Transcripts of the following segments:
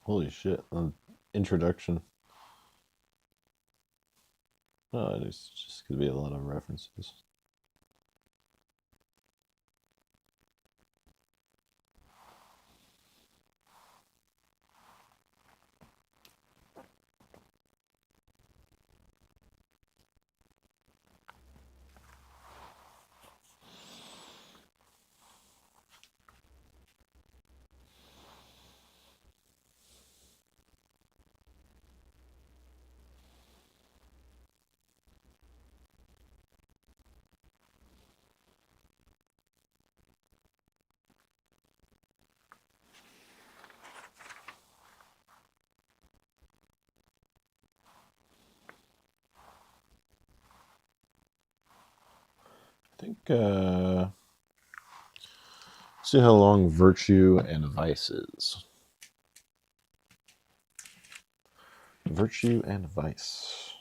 Holy shit. Introduction. Oh, there's just going to be a lot of references. I think, see how long virtue and vice is. Virtue and vice.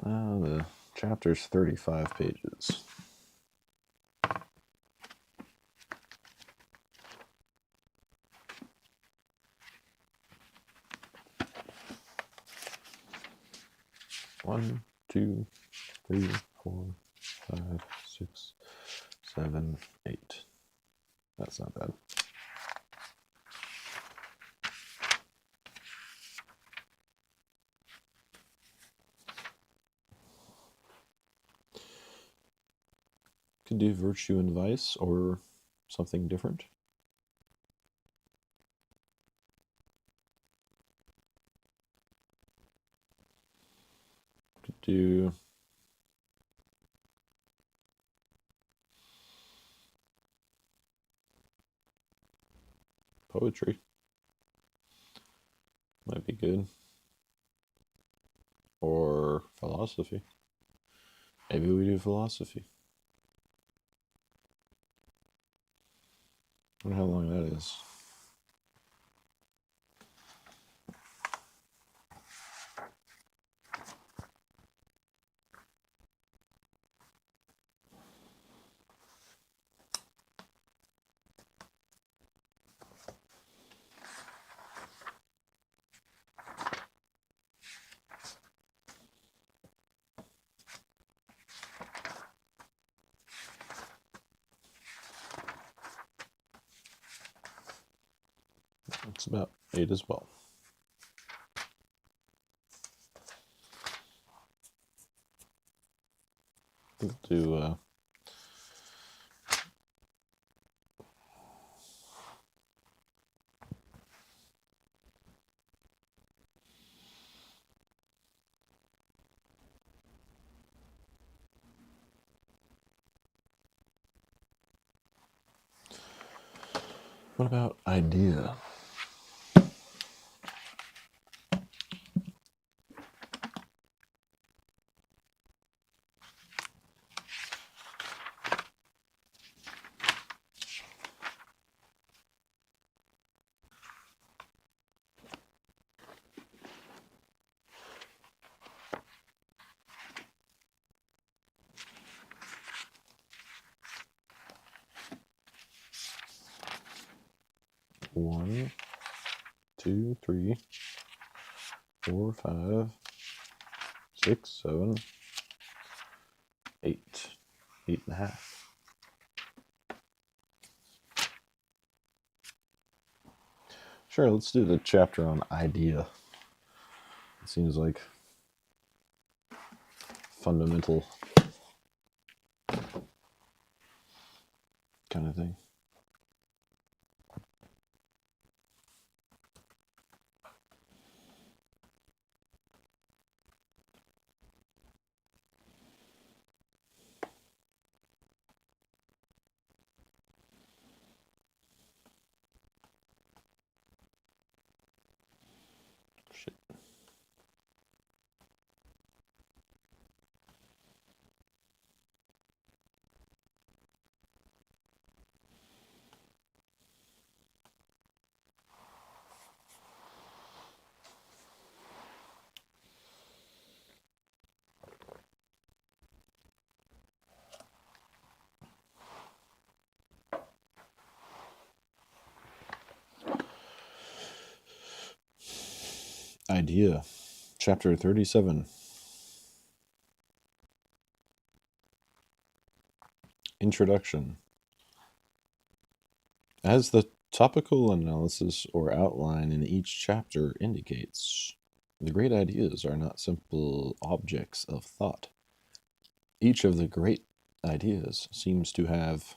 The chapter's 35 pages. One, two, three, 4, 5, 6, 7, 8. That's not bad. Could do virtue and vice or something different. Could do poetry. Might be good. Or philosophy. Maybe we do philosophy. I wonder how long that is. It's about 8 as well. We'll do what about idea? One, two, three, 4, 5, 6, 7, 8. 8.5. Sure, let's do the chapter on idea. It seems like fundamental kind of thing. Shit. Idea, Chapter 37. Introduction. As the topical analysis or outline in each chapter indicates, the great ideas are not simple objects of thought. Each of the great ideas seems to have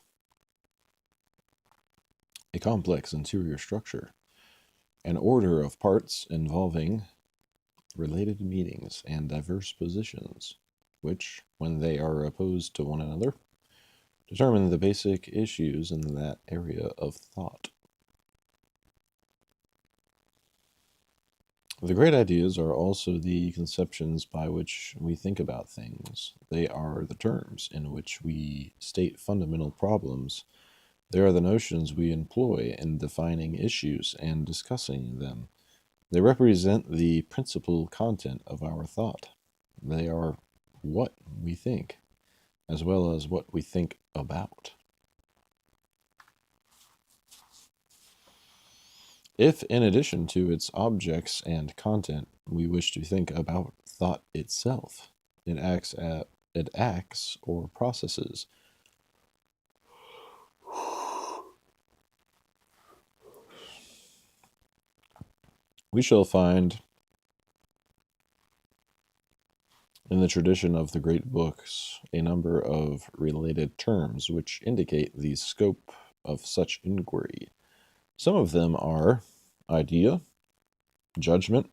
a complex interior structure, an order of parts involving related meanings and diverse positions, which, when they are opposed to one another, determine the basic issues in that area of thought. The great ideas are also the conceptions by which we think about things. They are the terms in which we state fundamental problems. They are the notions we employ in defining issues and discussing them. They represent the principal content of our thought. They are what we think, as well as what we think about. If, in addition to its objects and content, we wish to think about thought itself, it acts or processes. We shall find in the tradition of the great books a number of related terms which indicate the scope of such inquiry. Some of them are idea, judgment,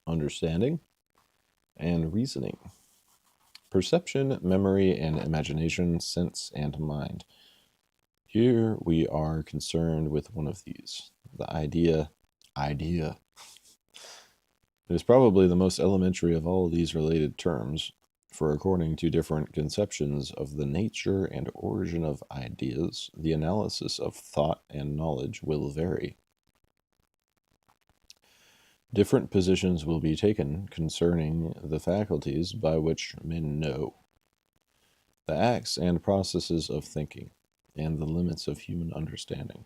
understanding, and reasoning, perception, memory, and imagination, sense, and mind. Here we are concerned with one of these, the idea. It is probably the most elementary of all these related terms, for according to different conceptions of the nature and origin of ideas, the analysis of thought and knowledge will vary. Different positions will be taken concerning the faculties by which men know, the acts and processes of thinking, and the limits of human understanding.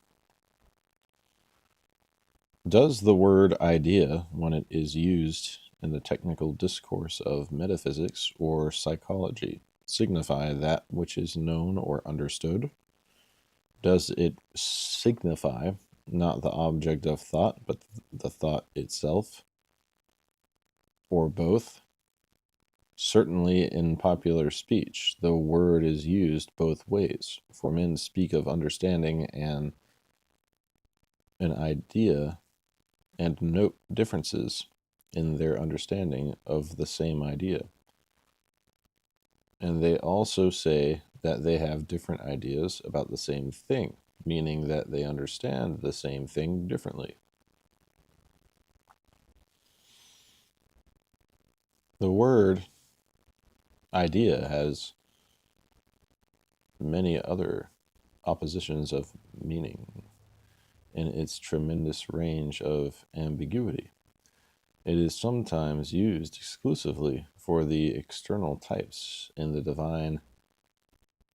Does the word idea, when it is used in the technical discourse of metaphysics or psychology, signify that which is known or understood? Does it signify not the object of thought, but the thought itself, or both? Certainly in popular speech, the word is used both ways, for men speak of understanding and an idea and note differences in their understanding of the same idea. And they also say that they have different ideas about the same thing, meaning that they understand the same thing differently. The word idea has many other oppositions of meaning in its tremendous range of ambiguity. It is sometimes used exclusively for the external types in the divine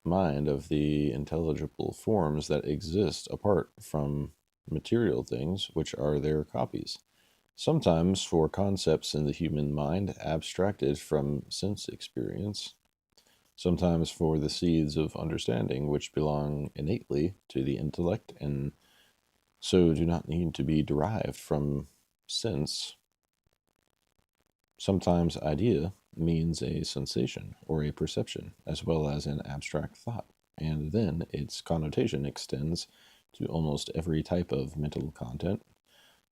mind of the intelligible forms that exist apart from material things, which are their copies. Sometimes for concepts in the human mind abstracted from sense experience, sometimes for the seeds of understanding which belong innately to the intellect and so do not need to be derived from sense. Sometimes idea means a sensation or a perception as well as an abstract thought, and then its connotation extends to almost every type of mental content.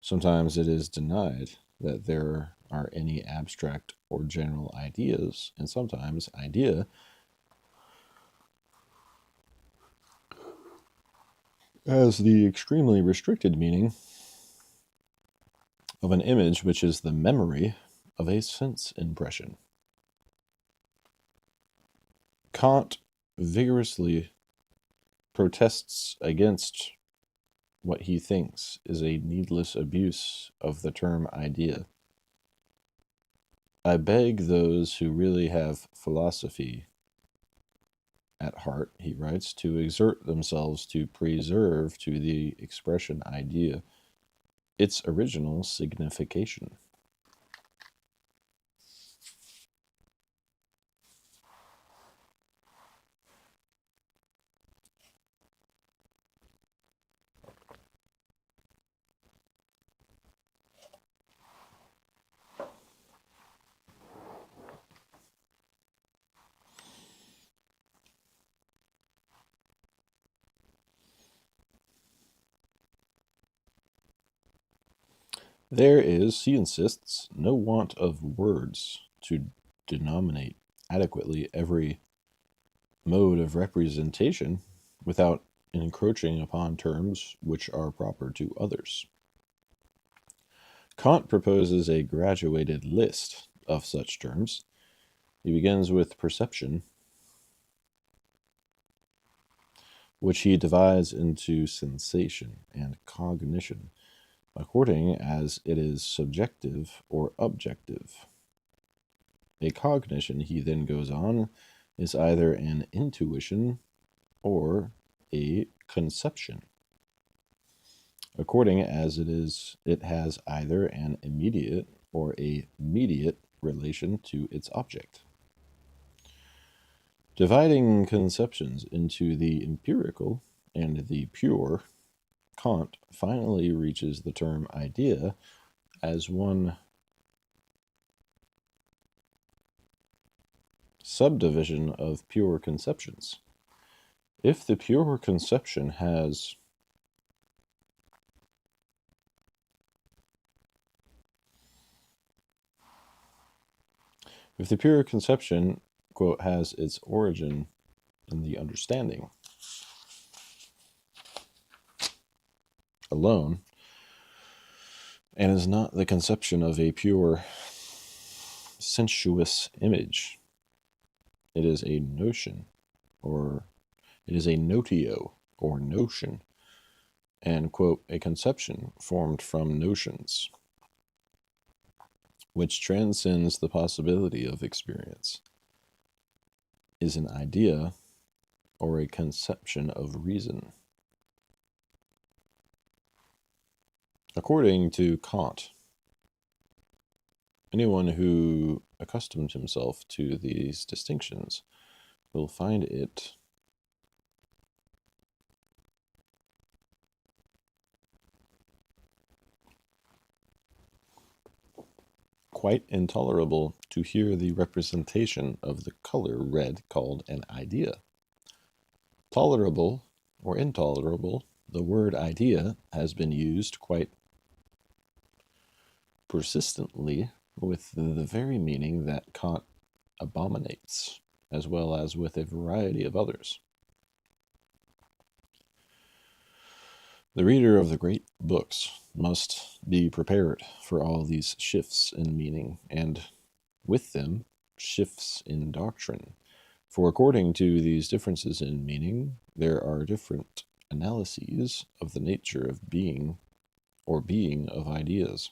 Sometimes it is denied that there are any abstract or general ideas, and sometimes idea has the extremely restricted meaning of an image which is the memory of a sense impression. Kant vigorously protests against what he thinks is a needless abuse of the term idea. I beg those who really have philosophy at heart, he writes, to exert themselves to preserve to the expression idea its original signification. There is, he insists, no want of words to denominate adequately every mode of representation without encroaching upon terms which are proper to others. Kant proposes a graduated list of such terms. He begins with perception, which he divides into sensation and cognition, according as it is subjective or objective. A cognition, he then goes on, is either an intuition or a conception, according as it has either an immediate or a mediate relation to its object. Dividing conceptions into the empirical and the pure, Kant finally reaches the term idea as one subdivision of pure conceptions. If the pure conception has quote, has its origin in the understanding alone, and is not the conception of a pure sensuous image, it is a notion, or it is a notio, or notion, and, quote, a conception formed from notions, which transcends the possibility of experience, is an idea or a conception of reason. According to Kant, anyone who accustoms himself to these distinctions will find it quite intolerable to hear the representation of the color red called an idea. Tolerable or intolerable, the word idea has been used quite persistently with the very meaning that Kant abominates, as well as with a variety of others. The reader of the great books must be prepared for all these shifts in meaning, and with them, shifts in doctrine. For according to these differences in meaning, there are different analyses of the nature of being or being of ideas.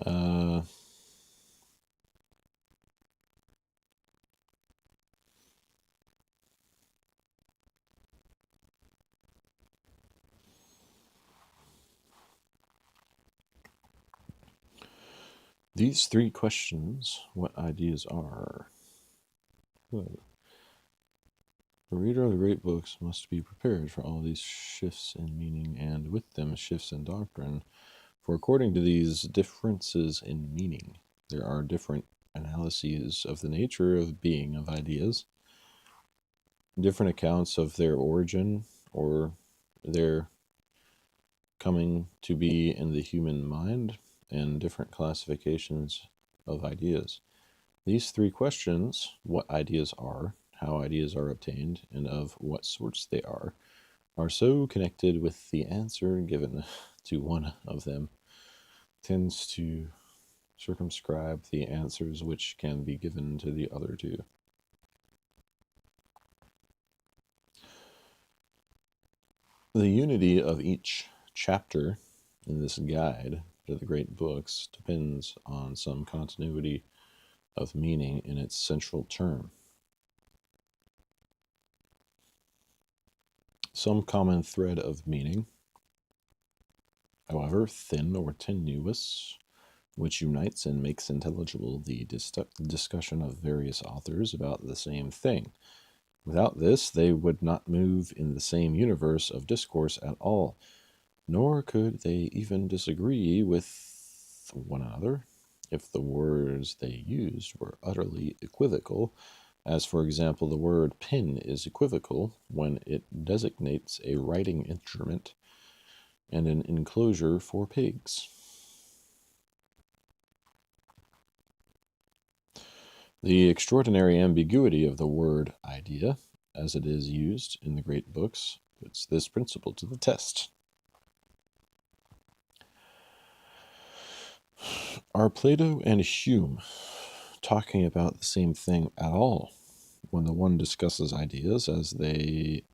Uh, these three questions, what ideas are? Good. The reader of the great books must be prepared for all these shifts in meaning, and with them shifts in doctrine. For according to these differences in meaning, there are different analyses of the nature of being of ideas, different accounts of their origin or their coming to be in the human mind, and different classifications of ideas. These three questions, what ideas are, how ideas are obtained, and of what sorts they are so connected with the answer given to one of them, tends to circumscribe the answers which can be given to the other two. The unity of each chapter in this guide to the great books depends on some continuity of meaning in its central term. Some common thread of meaning, however thin or tenuous, which unites and makes intelligible the discussion of various authors about the same thing. Without this, they would not move in the same universe of discourse at all, nor could they even disagree with one another if the words they used were utterly equivocal, as for example the word pin is equivocal when it designates a writing instrument and an enclosure for pigs. The extraordinary ambiguity of the word idea, as it is used in the great books, puts this principle to the test. Are Plato and Hume talking about the same thing at all when the one discusses ideas as the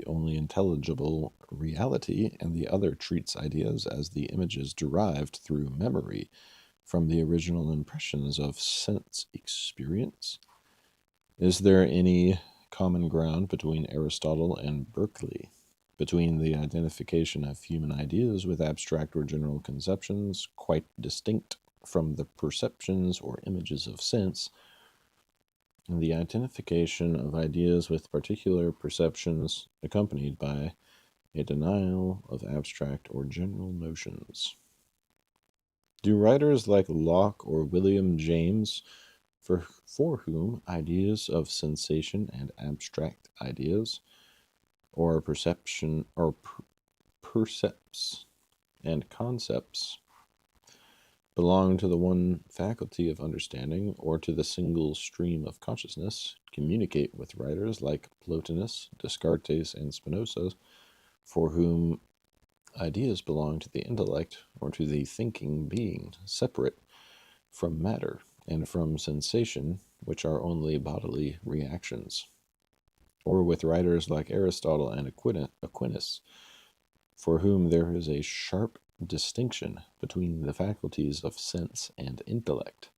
only intelligible reality, and the other treats ideas as the images derived through memory from the original impressions of sense experience? Is there any common ground between Aristotle and Berkeley, between the identification of human ideas with abstract or general conceptions quite distinct from the perceptions or images of sense, and the identification of ideas with particular perceptions accompanied by a denial of abstract or general notions? Do writers like Locke or William James, for whom ideas of sensation and abstract ideas, or perception or percepts and concepts, belong to the one faculty of understanding or to the single stream of consciousness, communicate with writers like Plotinus, Descartes, and Spinoza, for whom ideas belong to the intellect or to the thinking being, separate from matter and from sensation, which are only bodily reactions? Or with writers like Aristotle and Aquinas, for whom there is a sharp distinction between the faculties of sense and intellect?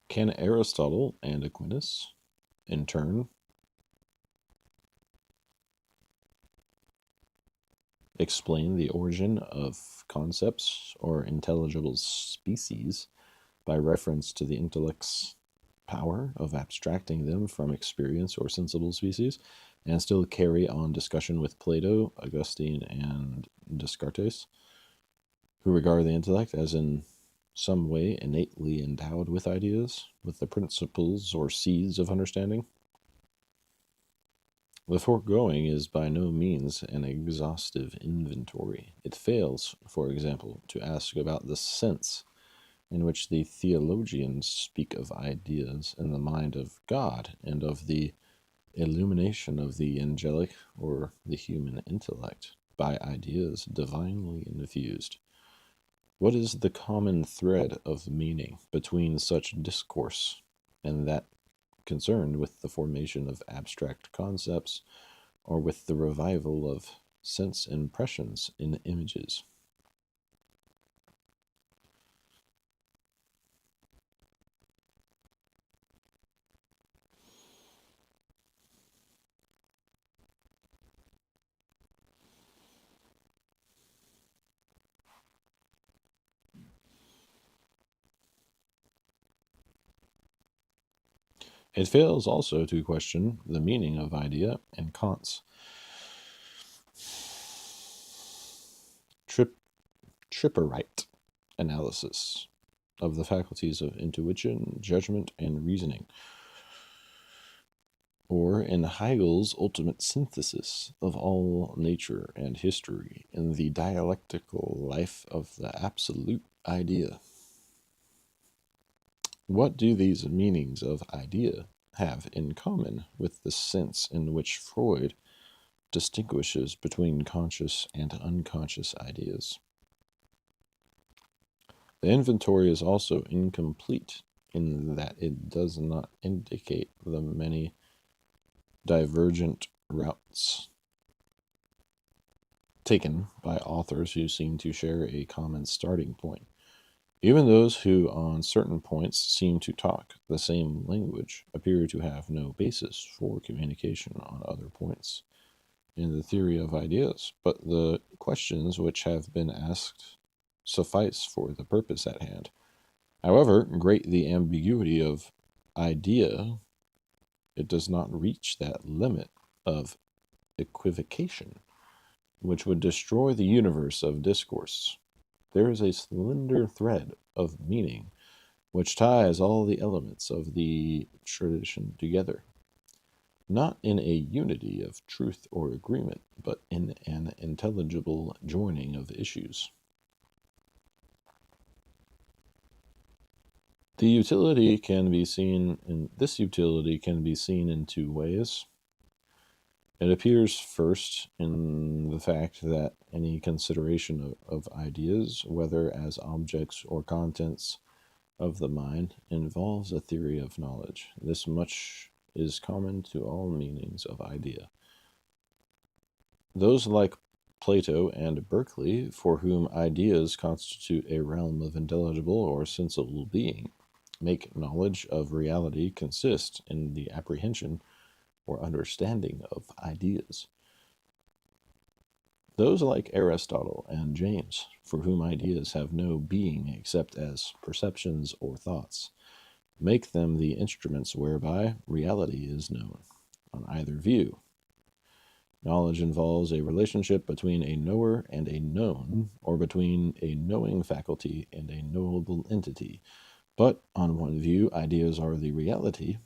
Can Aristotle and Aquinas, in turn, explain the origin of concepts or intelligible species by reference to the intellect's power of abstracting them from experience or sensible species, and still carry on discussion with Plato, Augustine, and Descartes, who regard the intellect as in some way innately endowed with ideas, with the principles or seeds of understanding? The foregoing is by no means an exhaustive inventory. It fails, for example, to ask about the sense in which the theologians speak of ideas in the mind of God and of the illumination of the angelic or the human intellect by ideas divinely infused. What is the common thread of meaning between such discourse and that concerned with the formation of abstract concepts or with the revival of sense impressions in images? It fails also to question the meaning of idea and Kant's tripartite analysis of the faculties of intuition, judgment, and reasoning, or in Hegel's ultimate synthesis of all nature and history in the dialectical life of the absolute idea. What do these meanings of idea have in common with the sense in which Freud distinguishes between conscious and unconscious ideas? The inventory is also incomplete in that it does not indicate the many divergent routes taken by authors who seem to share a common starting point. Even those who, on certain points, seem to talk the same language appear to have no basis for communication on other points in the theory of ideas, but the questions which have been asked suffice for the purpose at hand. However great the ambiguity of idea, it does not reach that limit of equivocation which would destroy the universe of discourse. There is a slender thread of meaning which ties all the elements of the tradition together, not in a unity of truth or agreement, but in an intelligible joining of issues. This utility can be seen in two ways. It appears first in the fact that any consideration of ideas, whether as objects or contents of the mind, involves a theory of knowledge. This much is common to all meanings of idea. Those like Plato and Berkeley, for whom ideas constitute a realm of intelligible or sensible being, make knowledge of reality consist in the apprehension or understanding of ideas. Those like Aristotle and James, for whom ideas have no being except as perceptions or thoughts, make them the instruments whereby reality is known. On either view, knowledge involves a relationship between a knower and a known, or between a knowing faculty and a knowable entity. But on one view, ideas are the reality,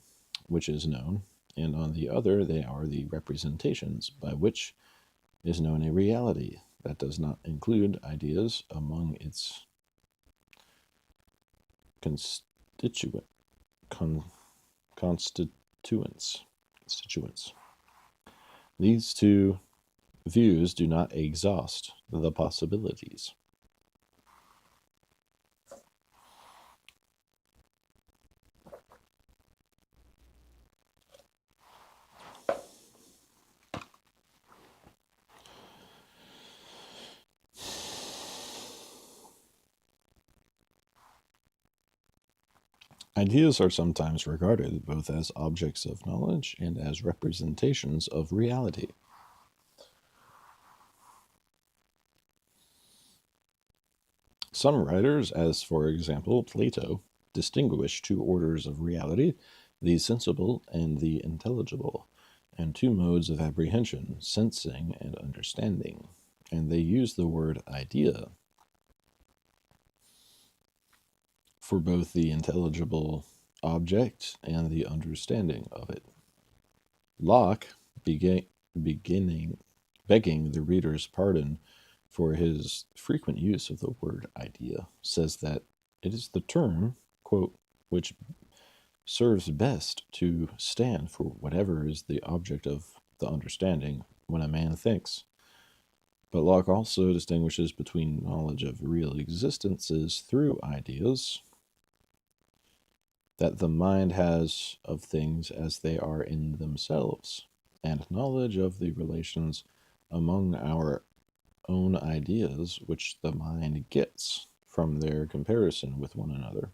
which is known, and on the other, they are the representations by which is known a reality that does not include ideas among its constituents. These two views do not exhaust the possibilities. Ideas are sometimes regarded both as objects of knowledge and as representations of reality. Some writers, as for example Plato, distinguish two orders of reality, the sensible and the intelligible, and two modes of apprehension, sensing and understanding, and they use the word idea for both the intelligible object and the understanding of it. Locke begging the reader's pardon for his frequent use of the word idea, says that it is the term, quote, which serves best to stand for whatever is the object of the understanding when a man thinks. But Locke also distinguishes between knowledge of real existences through ideas that the mind has of things as they are in themselves, and knowledge of the relations among our own ideas which the mind gets from their comparison with one another.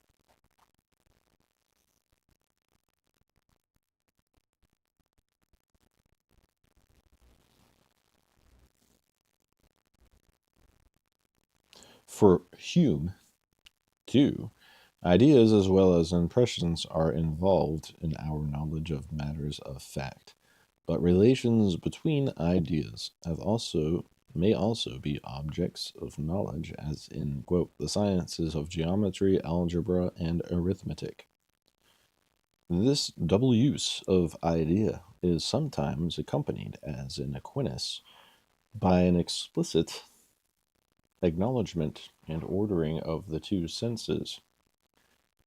For Hume, too, ideas as well as impressions are involved in our knowledge of matters of fact, but relations between ideas may also be objects of knowledge, as in, quote, the sciences of geometry, algebra, and arithmetic. This double use of idea is sometimes accompanied, as in Aquinas, by an explicit acknowledgement and ordering of the two senses.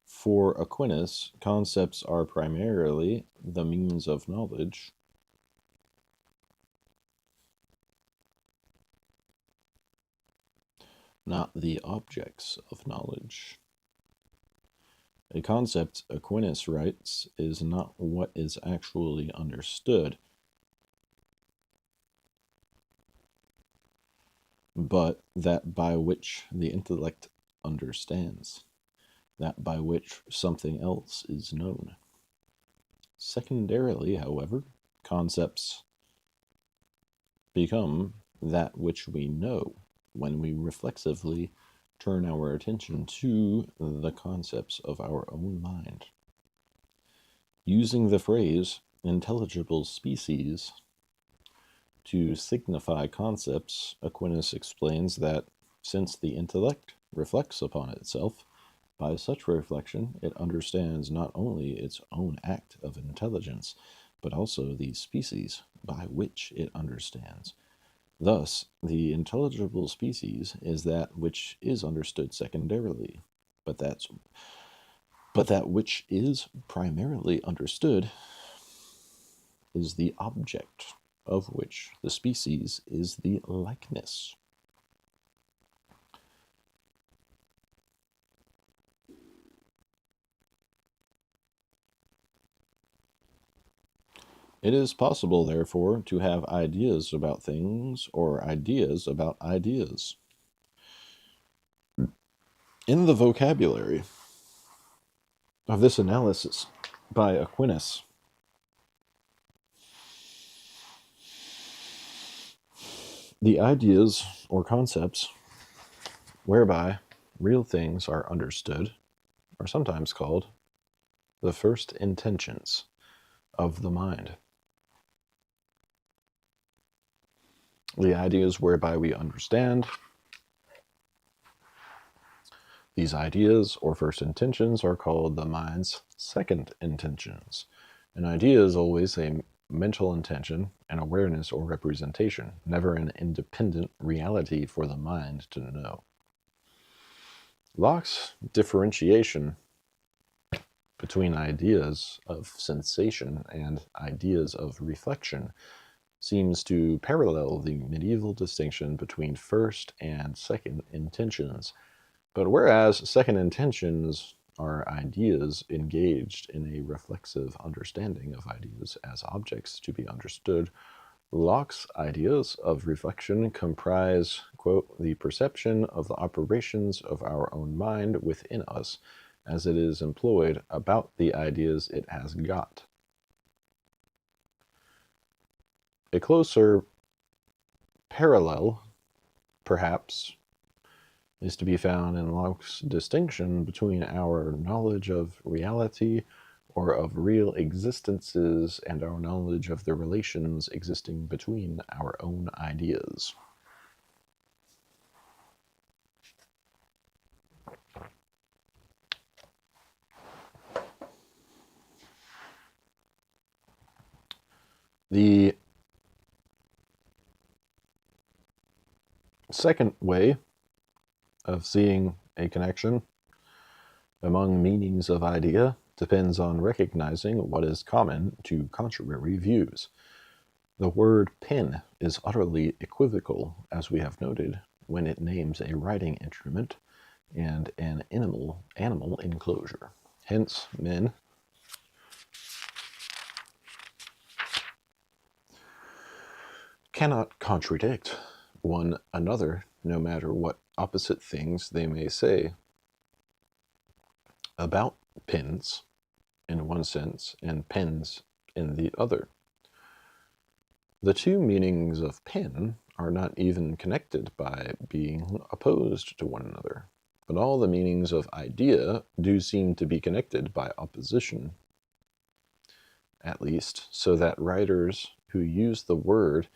For Aquinas, concepts are primarily the means of knowledge, not the objects of knowledge. A concept, Aquinas writes, is not what is actually understood, but that by which the intellect understands, that by which something else is known. Secondarily, however, concepts become that which we know when we reflexively turn our attention to the concepts of our own mind. Using the phrase intelligible species to signify concepts, Aquinas explains that since the intellect reflects upon itself, by such reflection it understands not only its own act of intelligence, but also the species by which it understands. Thus, the intelligible species is that which is understood secondarily, but that which is primarily understood is the object of which the species is the likeness. It is possible, therefore, to have ideas about things or ideas about ideas. In the vocabulary of this analysis by Aquinas, the ideas or concepts whereby real things are understood are sometimes called the first intentions of the mind. The ideas whereby we understand these ideas or first intentions are called the mind's second intentions. An idea is always a mental intention, an awareness or representation, never an independent reality for the mind to know. Locke's differentiation between ideas of sensation and ideas of reflection seems to parallel the medieval distinction between first and second intentions. But whereas second intentions are ideas engaged in a reflexive understanding of ideas as objects to be understood, Locke's ideas of reflection comprise, quote, the perception of the operations of our own mind within us as it is employed about the ideas it has got. A closer parallel, perhaps, is to be found in Locke's distinction between our knowledge of reality or of real existences and our knowledge of the relations existing between our own ideas. The second way of seeing a connection among meanings of idea depends on recognizing what is common to contrary views. The word pen is utterly equivocal, as we have noted, when it names a writing instrument and an animal enclosure. Hence, men cannot contradict one another, no matter what opposite things they may say about pens in one sense and pens in the other. The two meanings of pen are not even connected by being opposed to one another, but all the meanings of idea do seem to be connected by opposition, at least, so that writers who use the word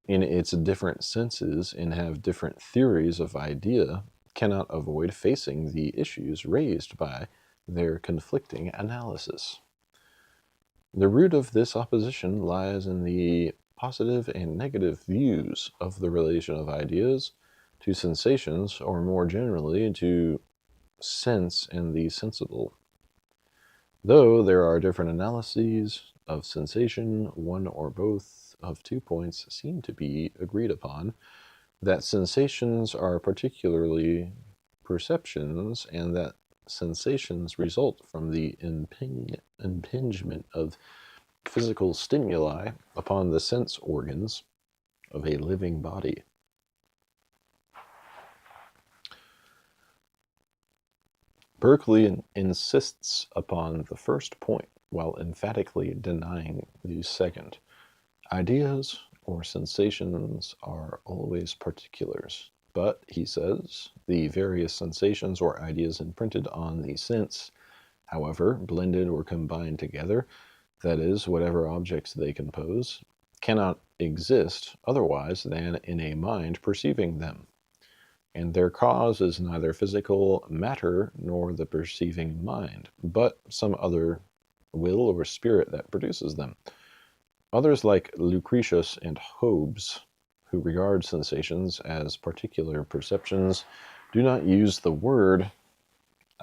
in its different senses and have different theories of idea cannot avoid facing the issues raised by their conflicting analysis. The root of this opposition lies in the positive and negative views of the relation of ideas to sensations, or more generally to sense and the sensible. Though there are different analyses of sensation, one or both of 2 points seem to be agreed upon: that sensations are particularly perceptions, and that sensations result from the impingement of physical stimuli upon the sense organs of a living body. Berkeley insists upon the first point while emphatically denying the second. Ideas or sensations are always particulars, but, he says, the various sensations or ideas imprinted on the sense, however blended or combined together, that is, whatever objects they compose, cannot exist otherwise than in a mind perceiving them, and their cause is neither physical matter nor the perceiving mind, but some other will or spirit that produces them. Others, like Lucretius and Hobbes, who regard sensations as particular perceptions, do not use the word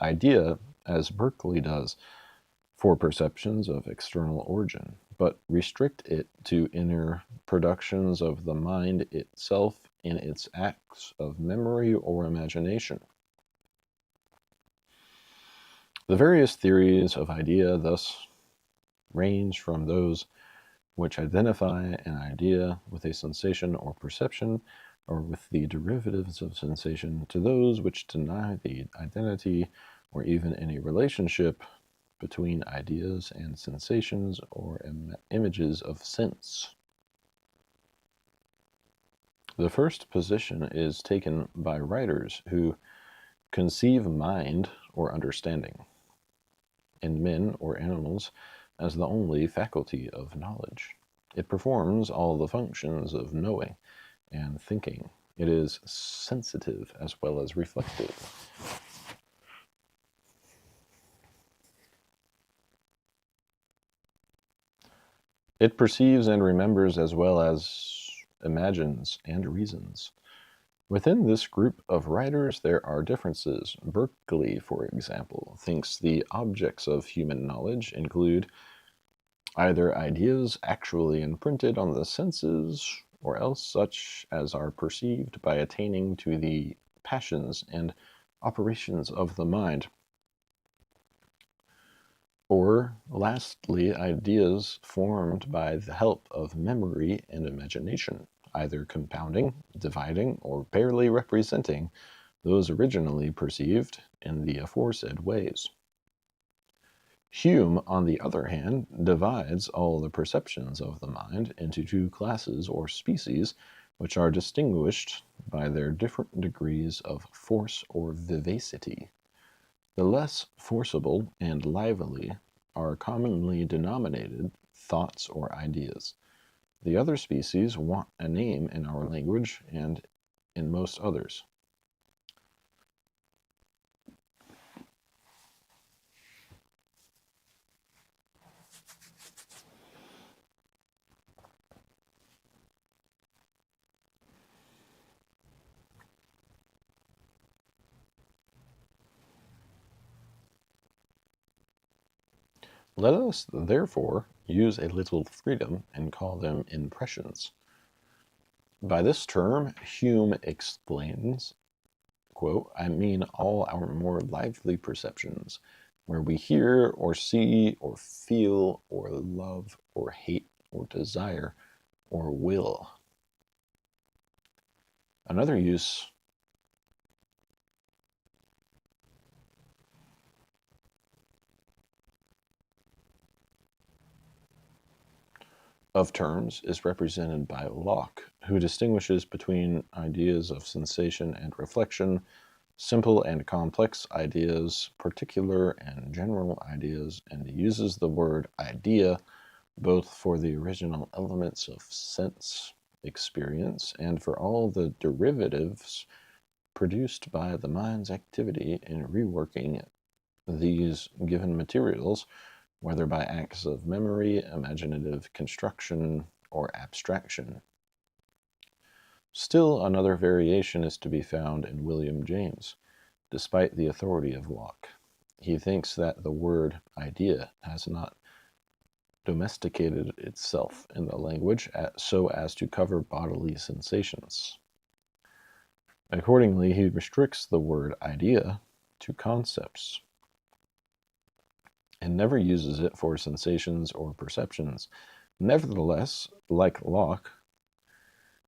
idea, as Berkeley does, for perceptions of external origin, but restrict it to inner productions of the mind itself in its acts of memory or imagination. The various theories of idea thus range from those which identify an idea with a sensation or perception, or with the derivatives of sensation, to those which deny the identity or even any relationship between ideas and sensations or images of sense. The first position is taken by writers who conceive mind or understanding in men or animals as the only faculty of knowledge. It performs all the functions of knowing and thinking. It is sensitive as well as reflective. It perceives and remembers as well as imagines and reasons. Within this group of writers there are differences. Berkeley, for example, thinks the objects of human knowledge include either ideas actually imprinted on the senses, or else such as are perceived by attaining to the passions and operations of the mind, or, lastly, ideas formed by the help of memory and imagination, either compounding, dividing, or barely representing those originally perceived in the aforesaid ways. Hume, on the other hand, divides all the perceptions of the mind into 2 classes or species, which are distinguished by their different degrees of force or vivacity. The less forcible and lively are commonly denominated thoughts or ideas. The other species want a name in our language and in most others. Let us, therefore, use a little freedom and call them impressions. By this term, Hume explains, quote, I mean all our more lively perceptions, where we hear or see or feel or love or hate or desire or will. Another use of terms is represented by Locke, who distinguishes between ideas of sensation and reflection, simple and complex ideas, particular and general ideas, and uses the word idea both for the original elements of sense experience and for all the derivatives produced by the mind's activity in reworking these given materials, whether by acts of memory, imaginative construction, or abstraction. Still another variation is to be found in William James, despite the authority of Locke. He thinks that the word idea has not domesticated itself in the language so as to cover bodily sensations. Accordingly, he restricts the word idea to concepts and never uses it for sensations or perceptions. Nevertheless, like Locke,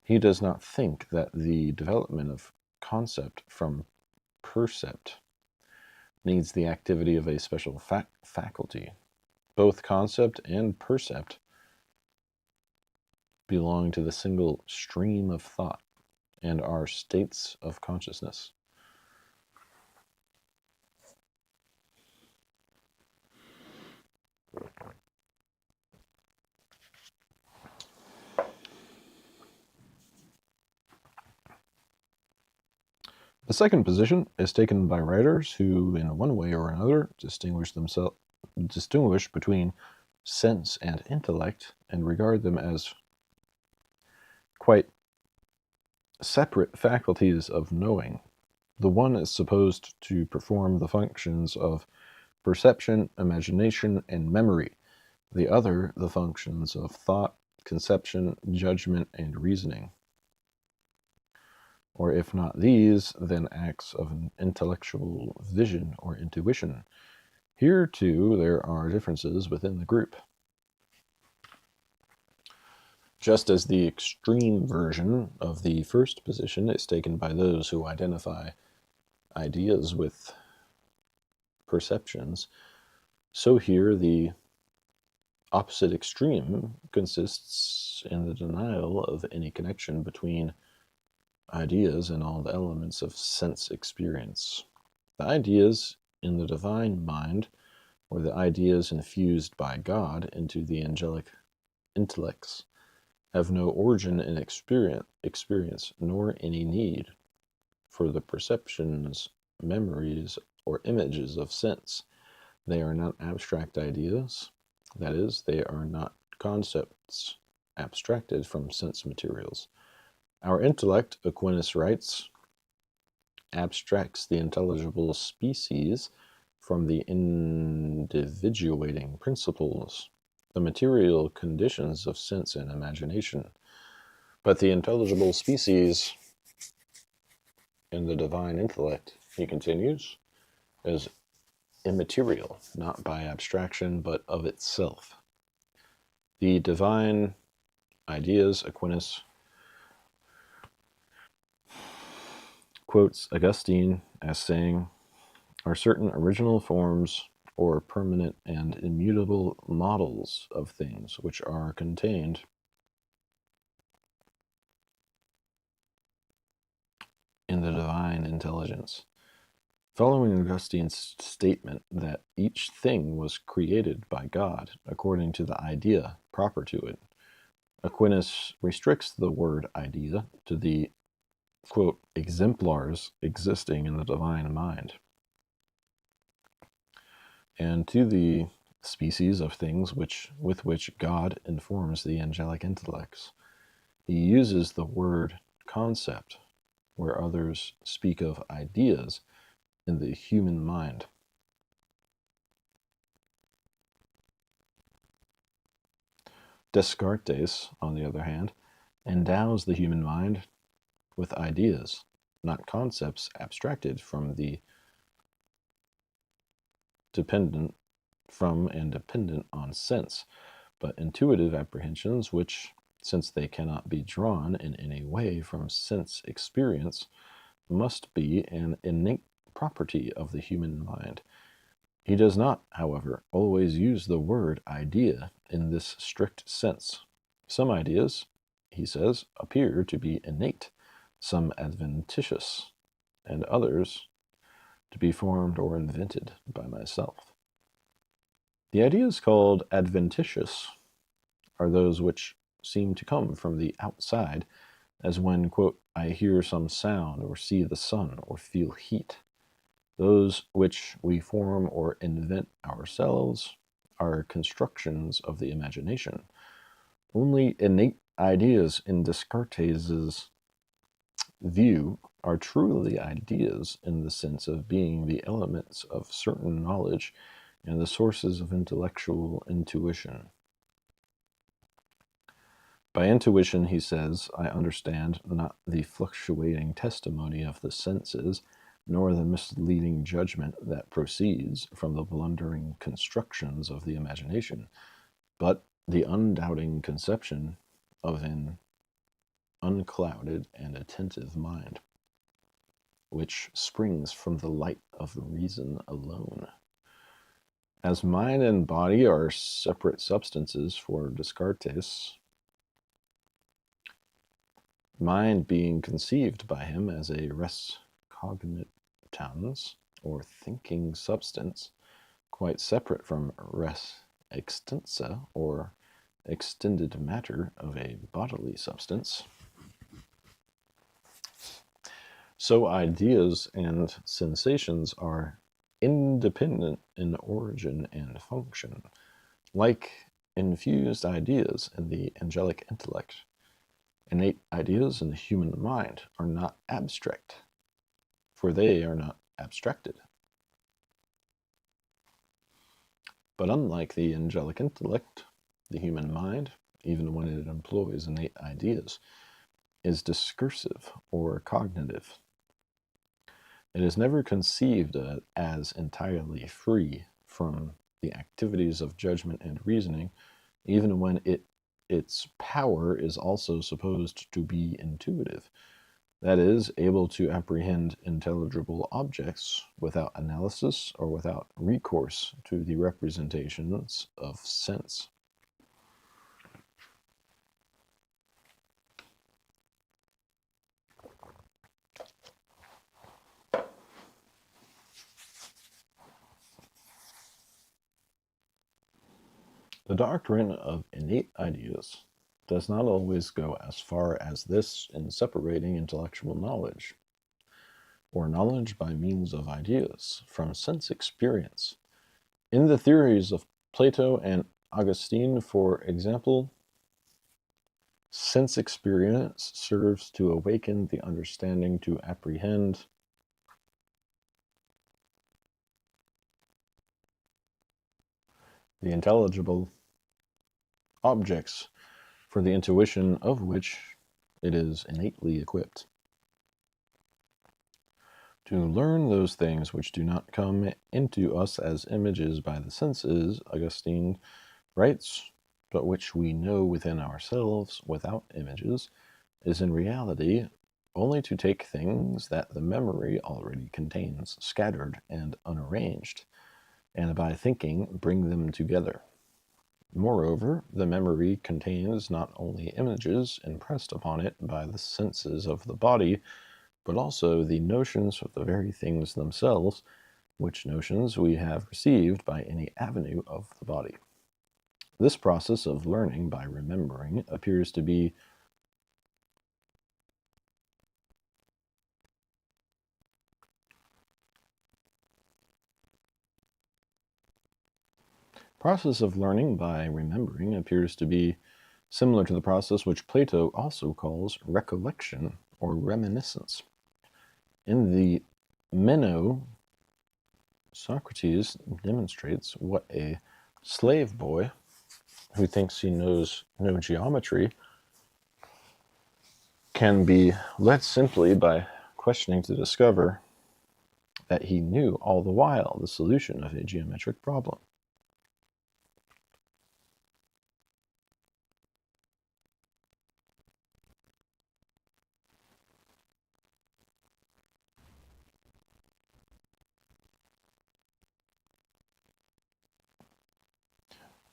he does not think that the development of concept from percept needs the activity of a special faculty. Both concept and percept belong to the single stream of thought and are states of consciousness. The second position is taken by writers who, in one way or another, distinguish between sense and intellect and regard them as quite separate faculties of knowing. The one is supposed to perform the functions of perception, imagination, and memory. The other, the functions of thought, conception, judgment, and reasoning. Or if not these, then acts of an intellectual vision or intuition. Here, too, there are differences within the group. Just as the extreme version of the first position is taken by those who identify ideas with perceptions, so here the opposite extreme consists in the denial of any connection between ideas and all the elements of sense experience. The ideas in the divine mind, or the ideas infused by God into the angelic intellects, have no origin in experience, nor any need for the perceptions, memories, or images of sense. They are not abstract ideas, that is, they are not concepts abstracted from sense materials. Our intellect, Aquinas writes, abstracts the intelligible species from the individuating principles, the material conditions of sense and imagination. But the intelligible species in the divine intellect, he continues, is immaterial, not by abstraction, but of itself. The divine ideas, Aquinas quotes Augustine as saying, are certain original forms or permanent and immutable models of things which are contained in the divine intelligence. Following Augustine's statement that each thing was created by God according to the idea proper to it, Aquinas restricts the word idea to the, quote, exemplars existing in the divine mind, and to the species of things with which God informs the angelic intellects. He uses the word concept where others speak of ideas in the human mind. Descartes, on the other hand, endows the human mind with ideas, not concepts abstracted from the dependent on sense, but intuitive apprehensions which, since they cannot be drawn in any way from sense experience, must be an innate property of the human mind. He does not, however, always use the word idea in this strict sense. Some ideas, he says, appear to be innate, some adventitious, and others to be formed or invented by myself. The ideas called adventitious are those which seem to come from the outside, as when, quote, I hear some sound, or see the sun, or feel heat. Those which we form or invent ourselves are constructions of the imagination. Only innate ideas in Descartes' view are truly ideas in the sense of being the elements of certain knowledge and the sources of intellectual intuition. By intuition, he says, I understand not the fluctuating testimony of the senses, nor the misleading judgment that proceeds from the blundering constructions of the imagination, but the undoubting conception of an unclouded and attentive mind, which springs from the light of reason alone. As mind and body are separate substances for Descartes, mind being conceived by him as a res cognitans, or thinking substance, quite separate from res extensa, or extended matter of a bodily substance. So ideas and sensations are independent in origin and function, like infused ideas in the angelic intellect. Innate ideas in the human mind are not abstract, for they are not abstracted. But unlike the angelic intellect, the human mind, even when it employs innate ideas, is discursive or cognitive. It is never conceived as entirely free from the activities of judgment and reasoning, even when its power is also supposed to be intuitive, that is, able to apprehend intelligible objects without analysis or without recourse to the representations of sense. The doctrine of innate ideas does not always go as far as this in separating intellectual knowledge, or knowledge by means of ideas, from sense experience. In the theories of Plato and Augustine, for example, sense experience serves to awaken the understanding to apprehend the intelligible objects for the intuition of which it is innately equipped. To learn those things which do not come into us as images by the senses, Augustine writes, but which we know within ourselves without images, is in reality only to take things that the memory already contains, scattered and unarranged, and by thinking bring them together. Moreover, the memory contains not only images impressed upon it by the senses of the body, but also the notions of the very things themselves, which notions we have received by any avenue of the body. This process of learning by remembering appears to be similar to the process which Plato also calls recollection or reminiscence. In the Meno, Socrates demonstrates what a slave boy who thinks he knows no geometry can be led simply by questioning to discover that he knew all the while the solution of a geometric problem.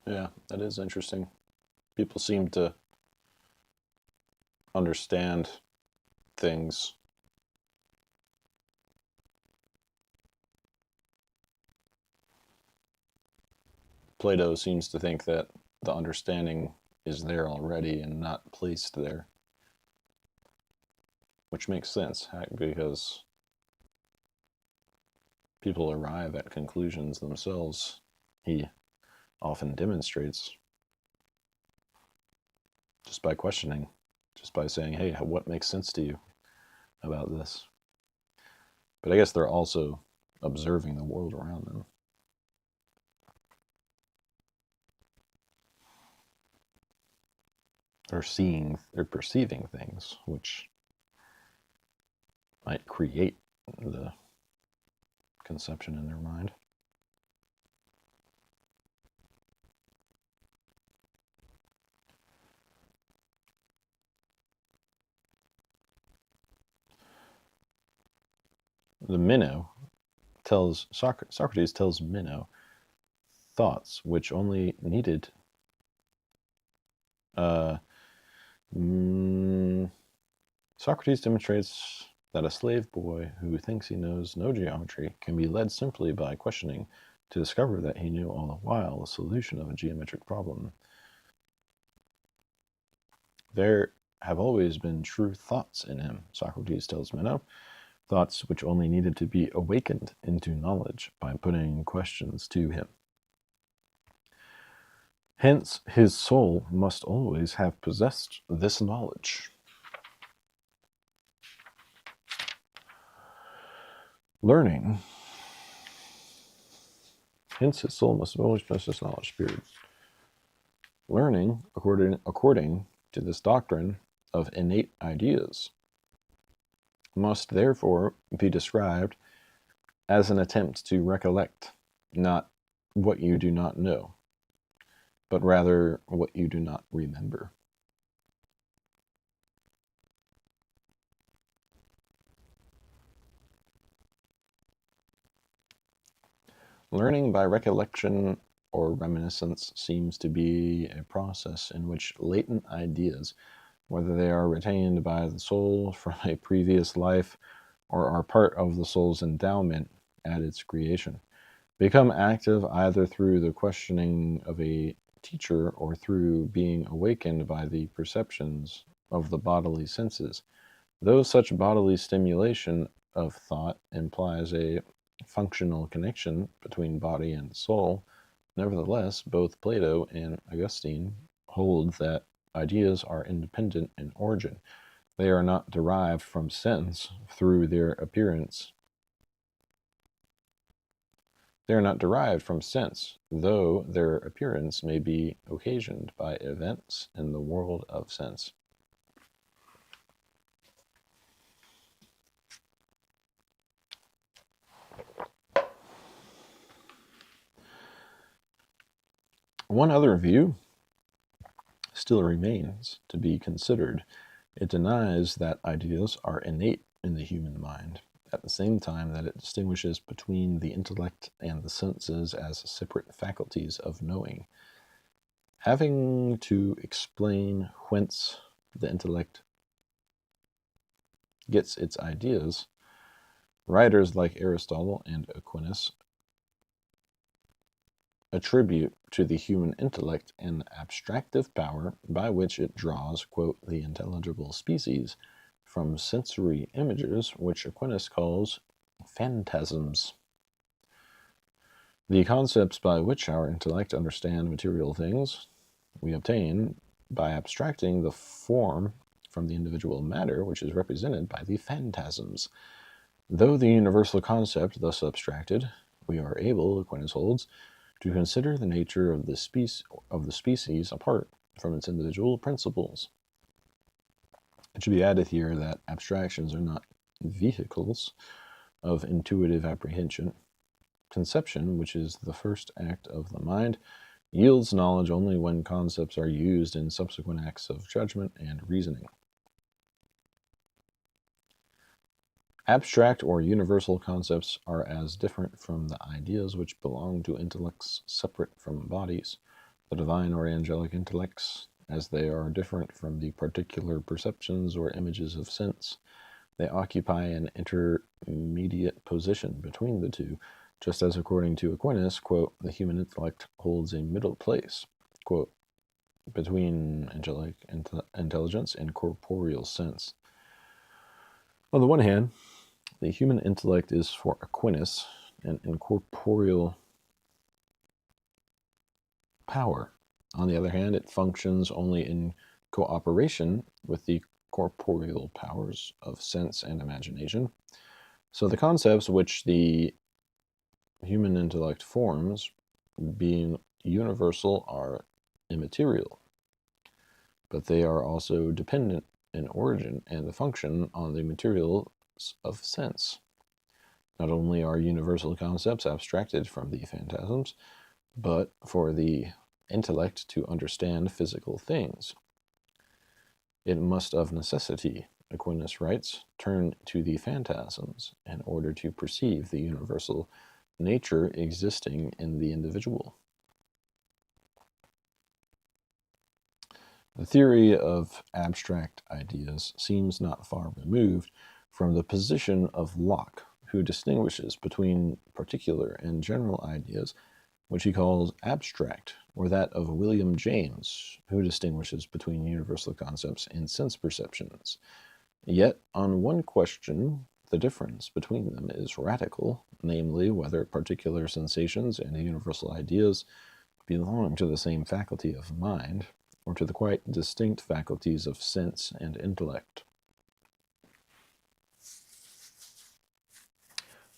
Yeah, that is interesting. People seem to understand things. Plato seems to think that the understanding is there already and not placed there, which makes sense because people arrive at conclusions themselves. He often demonstrates just by questioning, just by saying, hey, what makes sense to you about this? But I guess they're also observing the world around them. They're perceiving things which might create the conception in their mind. The Meno tells Socrates tells Meno thoughts which only needed Socrates demonstrates that a slave boy who thinks he knows no geometry can be led simply by questioning to discover that he knew all the while the solution of a geometric problem. There have always been true thoughts in him, Socrates tells Meno, thoughts which only needed to be awakened into knowledge by putting questions to him. Hence, his soul must always have possessed this knowledge. Learning. Hence, his soul must always possess this knowledge, period. Learning, according to this doctrine of innate ideas, must therefore be described as an attempt to recollect not what you do not know, but rather what you do not remember. Learning by recollection or reminiscence seems to be a process in which latent ideas, whether they are retained by the soul from a previous life or are part of the soul's endowment at its creation, become active either through the questioning of a teacher or through being awakened by the perceptions of the bodily senses. Though such bodily stimulation of thought implies a functional connection between body and soul, nevertheless, both Plato and Augustine hold that ideas are independent in origin. They are not derived from sense through their appearance. They are not derived from sense, though their appearance may be occasioned by events in the world of sense. One other view still remains to be considered. It denies that ideas are innate in the human mind, at the same time that it distinguishes between the intellect and the senses as separate faculties of knowing. Having to explain whence the intellect gets its ideas, writers like Aristotle and Aquinas attribute to the human intellect an abstractive power by which it draws, quote, the intelligible species from sensory images, which Aquinas calls phantasms. The concepts by which our intellect understand material things we obtain by abstracting the form from the individual matter, which is represented by the phantasms. Though the universal concept thus abstracted, we are able, Aquinas holds, to consider the nature of the species apart from its individual principles. It should be added here that abstractions are not vehicles of intuitive apprehension. Conception, which is the first act of the mind, yields knowledge only when concepts are used in subsequent acts of judgment and reasoning. Abstract or universal concepts are as different from the ideas which belong to intellects separate from bodies, the divine or angelic intellects, as they are different from the particular perceptions or images of sense. They occupy an intermediate position between the two, just as according to Aquinas, quote, the human intellect holds a middle place, quote, between angelic intelligence and corporeal sense. On the one hand, the human intellect is for Aquinas an incorporeal power. On the other hand, it functions only in cooperation with the corporeal powers of sense and imagination. So the concepts which the human intellect forms, being universal, are immaterial, but they are also dependent in origin and function on the materials of sense. Not only are universal concepts abstracted from the phantasms, but for the intellect to understand physical things, it must of necessity, Aquinas writes, turn to the phantasms in order to perceive the universal nature existing in the individual. The theory of abstract ideas seems not far removed from the position of Locke, who distinguishes between particular and general ideas, which he calls abstract, or that of William James, who distinguishes between universal concepts and sense perceptions. Yet, on one question, the difference between them is radical, namely whether particular sensations and universal ideas belong to the same faculty of mind, or to the quite distinct faculties of sense and intellect.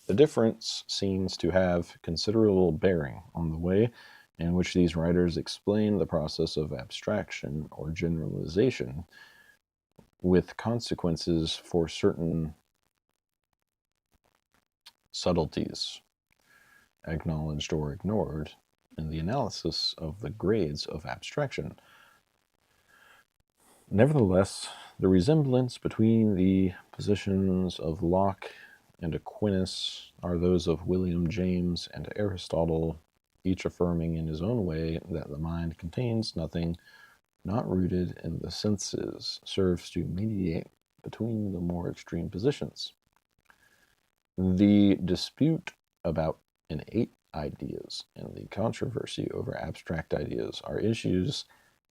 The difference seems to have considerable bearing on the way in which these writers explain the process of abstraction or generalization, with consequences for certain subtleties, acknowledged or ignored, in the analysis of the grades of abstraction. Nevertheless, the resemblance between the positions of Locke and Aquinas are those of William James and Aristotle, each affirming in his own way that the mind contains nothing not rooted in the senses, serves to mediate between the more extreme positions. The dispute about innate ideas and the controversy over abstract ideas are issues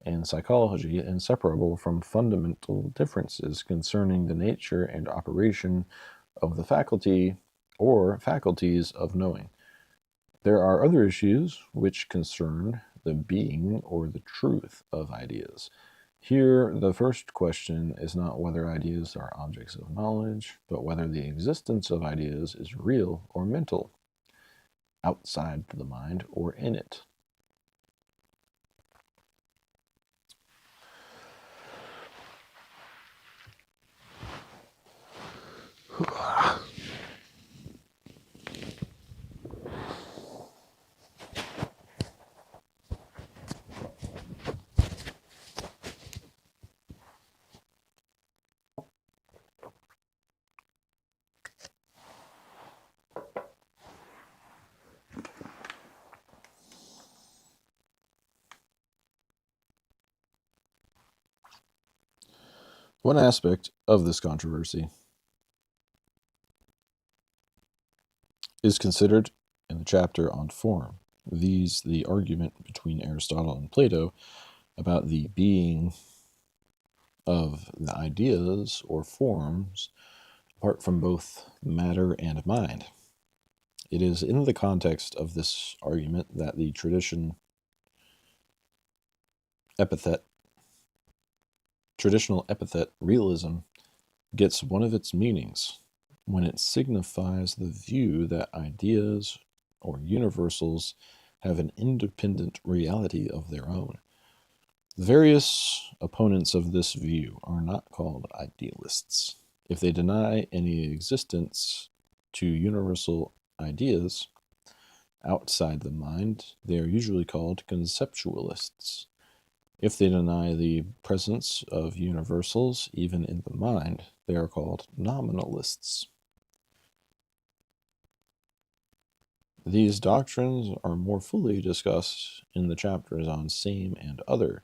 in psychology inseparable from fundamental differences concerning the nature and operation of the faculty or faculties of knowing. There are other issues which concern the being or the truth of ideas. Here, the first question is not whether ideas are objects of knowledge, but whether the existence of ideas is real or mental, outside the mind or in it. One aspect of this controversy is considered in the chapter on form, viz., the argument between Aristotle and Plato about the being of the ideas or forms apart from both matter and mind. It is in the context of this argument that the traditional epithet realism gets one of its meanings, when it signifies the view that ideas or universals have an independent reality of their own. The various opponents of this view are not called idealists. If they deny any existence to universal ideas outside the mind, they are usually called conceptualists. If they deny the presence of universals even in the mind, they are called nominalists. These doctrines are more fully discussed in the chapters on same and other,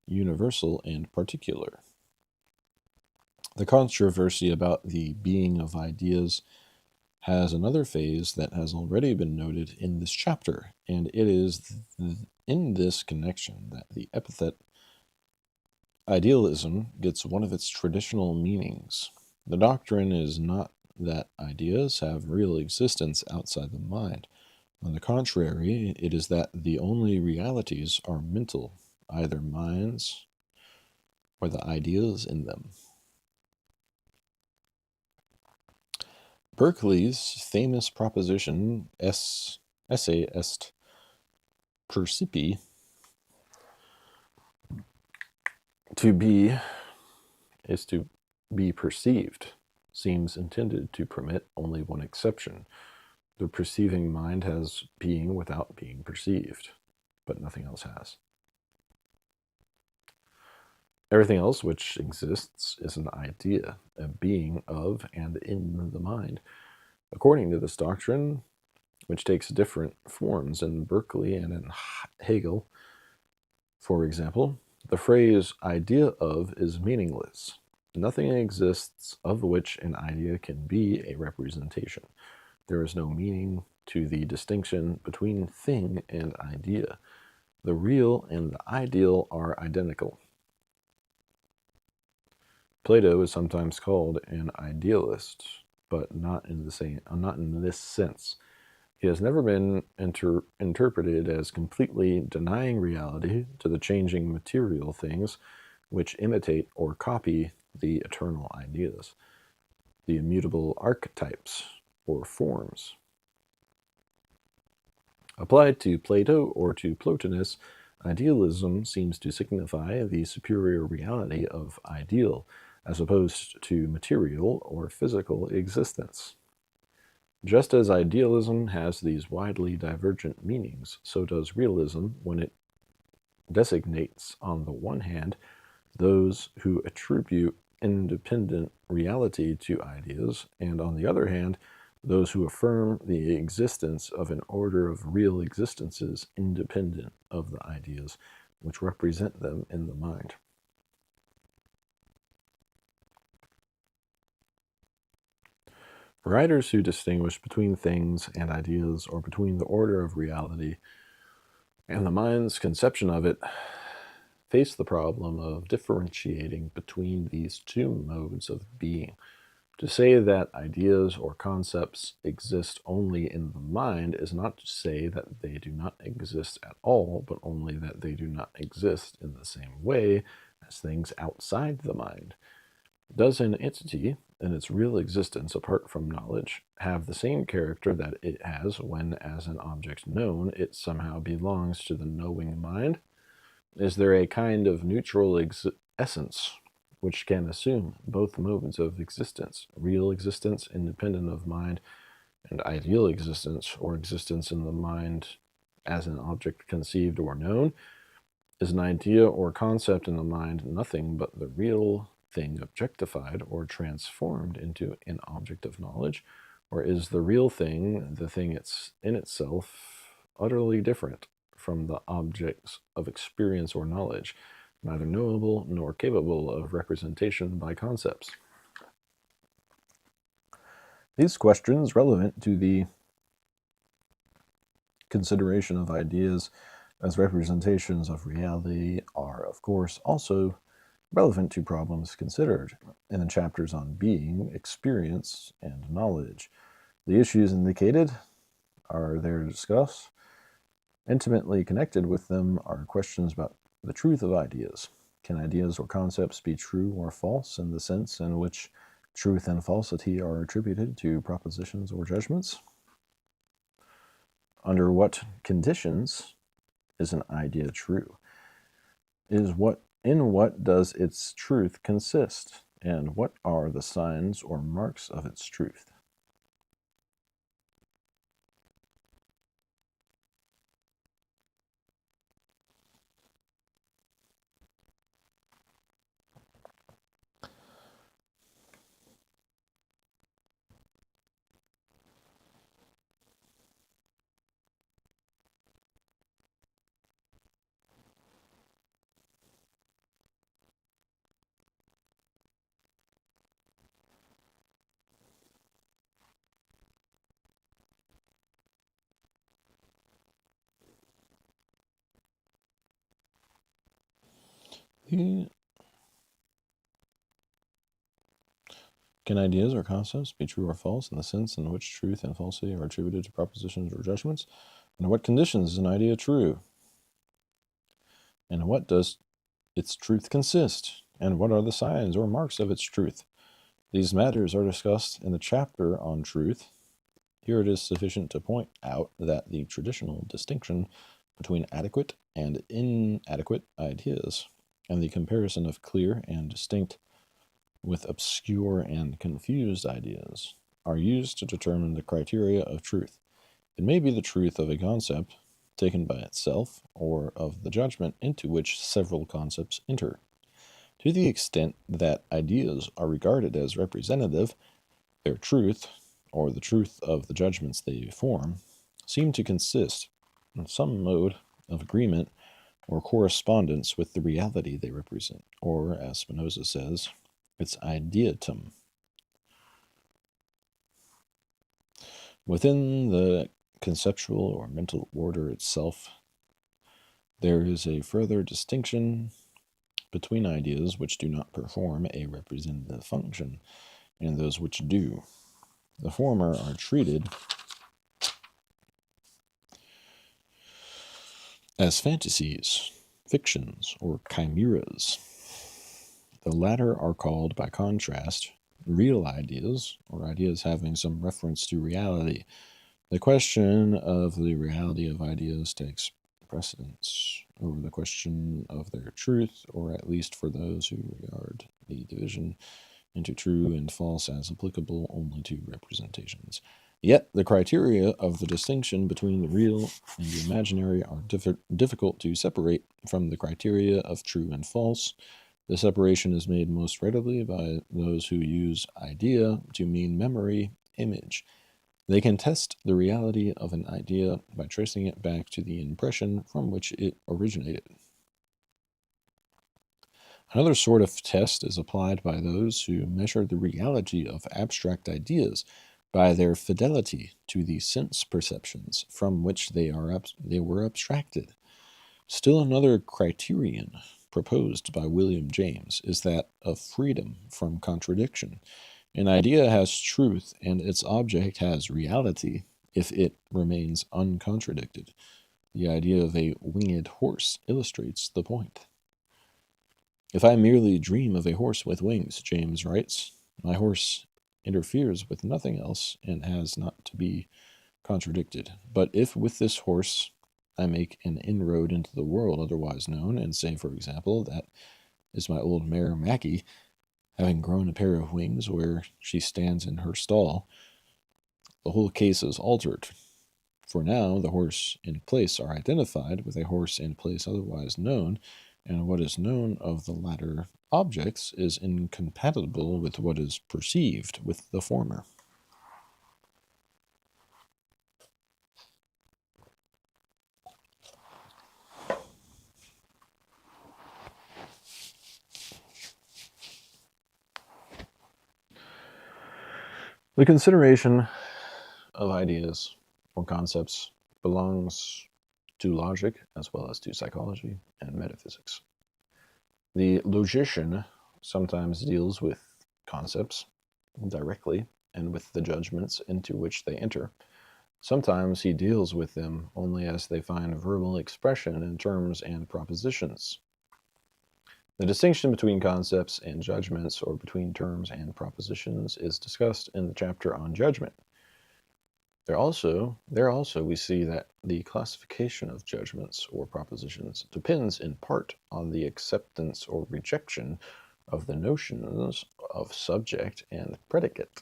universal and particular. The controversy about the being of ideas has another phase that has already been noted in this chapter, and it is in this connection that the epithet idealism gets one of its traditional meanings. The doctrine is not that ideas have real existence outside the mind. On the contrary, it is that the only realities are mental, either minds or the ideas in them. Berkeley's famous proposition, esse est percipi, to be is to be perceived, seems intended to permit only one exception. The perceiving mind has being without being perceived, but nothing else has. Everything else which exists is an idea, a being of and in the mind. According to this doctrine, which takes different forms in Berkeley and in Hegel, for example, the phrase idea of is meaningless. Nothing exists of which an idea can be a representation. There is no meaning to the distinction between thing and idea. The real and the ideal are identical. Plato is sometimes called an idealist, but not in this sense. He has never been interpreted as completely denying reality to the changing material things which imitate or copy the eternal ideas, the immutable archetypes or forms. Applied to Plato or to Plotinus, idealism seems to signify the superior reality of ideal, as opposed to material or physical existence. Just as idealism has these widely divergent meanings, so does realism when it designates, on the one hand, those who attribute independent reality to ideas, and on the other hand, those who affirm the existence of an order of real existences independent of the ideas which represent them in the mind. Writers who distinguish between things and ideas, or between the order of reality and the mind's conception of it, face the problem of differentiating between these two modes of being. To say that ideas or concepts exist only in the mind is not to say that they do not exist at all, but only that they do not exist in the same way as things outside the mind. Does an entity, in its real existence apart from knowledge, have the same character that it has when, as an object known, it somehow belongs to the knowing mind? Is there a kind of neutral essence which can assume both modes of existence, real existence independent of mind, and ideal existence, or existence in the mind as an object conceived or known? Is an idea or concept in the mind nothing but the real thing objectified or transformed into an object of knowledge? Or is the real thing, the thing it's in itself, utterly different from the objects of experience or knowledge, neither knowable nor capable of representation by concepts? These questions relevant to the consideration of ideas as representations of reality are, of course, also relevant to problems considered in the chapters on being, experience, and knowledge. The issues indicated are there to discuss. Intimately connected with them are questions about the truth of ideas. Can ideas or concepts be true or false in the sense in which truth and falsity are attributed to propositions or judgments? Under what conditions is an idea true? In what does its truth consist? And what are the signs or marks of its truth? Can ideas or concepts be true or false in the sense in which truth and falsity are attributed to propositions or judgments? Under what conditions is an idea true? And what does its truth consist? And what are the signs or marks of its truth? These matters are discussed in the chapter on truth. Here it is sufficient to point out that the traditional distinction between adequate and inadequate ideas, and the comparison of clear and distinct with obscure and confused ideas, are used to determine the criteria of truth. It may be the truth of a concept taken by itself, or of the judgment into which several concepts enter. To the extent that ideas are regarded as representative, their truth, or the truth of the judgments they form, seem to consist in some mode of agreement or correspondence with the reality they represent, or, as Spinoza says, its ideatum. Within the conceptual or mental order itself, there is a further distinction between ideas which do not perform a representative function and those which do. The former are treated as fantasies, fictions, or chimeras. The latter are called, by contrast, real ideas, or ideas having some reference to reality. The question of the reality of ideas takes precedence over the question of their truth, or at least for those who regard the division into true and false as applicable only to representations. Yet the criteria of the distinction between the real and the imaginary are difficult to separate from the criteria of true and false. The separation is made most readily by those who use idea to mean memory, image. They can test the reality of an idea by tracing it back to the impression from which it originated. Another sort of test is applied by those who measure the reality of abstract ideas by their fidelity to the sense perceptions from which they were abstracted. Still another criterion proposed by William James is that of freedom from contradiction. An idea has truth and its object has reality if it remains uncontradicted. The idea of a winged horse illustrates the point. If I merely dream of a horse with wings, James writes, my horse interferes with nothing else and has not to be contradicted. But if with this horse I make an inroad into the world otherwise known, and say, for example, that is my old mare Mackie, having grown a pair of wings where she stands in her stall, the whole case is altered. For now, the horse and place are identified with a horse and place otherwise known, and what is known of the latter objects is incompatible with what is perceived with the former. The consideration of ideas or concepts belongs to logic as well as to psychology and metaphysics. The logician sometimes deals with concepts directly and with the judgments into which they enter. Sometimes he deals with them only as they find verbal expression in terms and propositions. The distinction between concepts and judgments, or between terms and propositions, is discussed in the chapter on judgment. There also we see that the classification of judgments or propositions depends in part on the acceptance or rejection of the notions of subject and predicate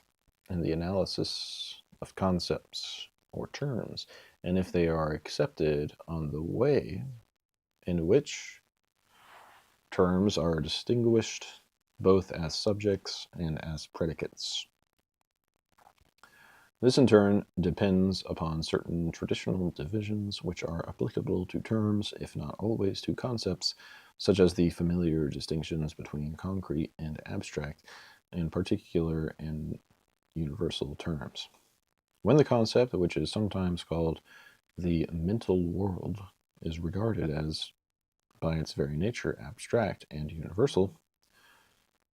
in the analysis of concepts or terms, and if they are accepted on the way in which terms are distinguished both as subjects and as predicates. This in turn depends upon certain traditional divisions which are applicable to terms, if not always to concepts, such as the familiar distinctions between concrete and abstract, and particular and universal terms. When the concept, which is sometimes called the mental world, is regarded as, by its very nature, abstract and universal,